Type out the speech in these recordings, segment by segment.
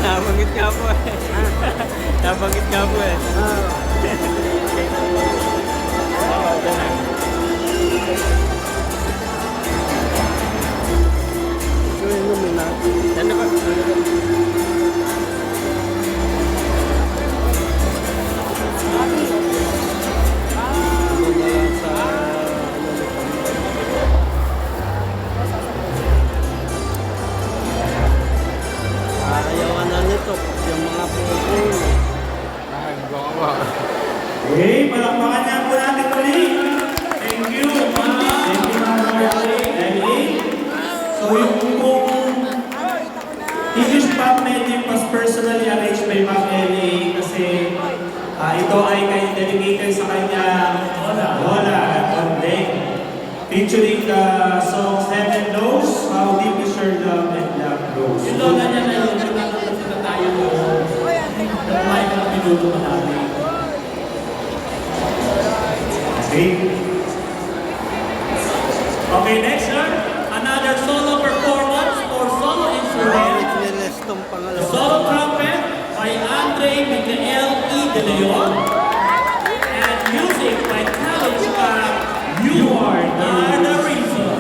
Nabanggit nga po eh. Nabanggit nga po eh. Ano ba? Ayaw na nito. Yung mga pupulo. Okay, palakpakan niya po natin muli. Thank you, ma'am. Thank you, ma'am. Emily. So, yung pong English pop medium was personally arranged by Ma'am Emily kasi ito ay dedicated sa kanya Lola at Ondeng. Featuring the song Heaven Knows, How Deep Is Your Love and Love Grows. Yung lola niya na yun, yung natatas na tayo mo. Nagmay ka ng minuto marami. Okay. Okay, next one. Another solo performance for solo instrument. Nilistong The pangalawa. solo trumpet by Andre Miguel E. De Leon. And music by Kalinska. You are the reason.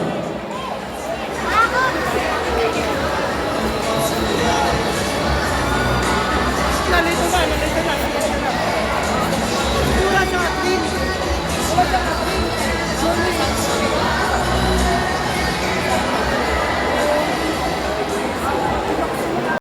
Nalito ba? Nalito na. Wala siya at least. Wala siya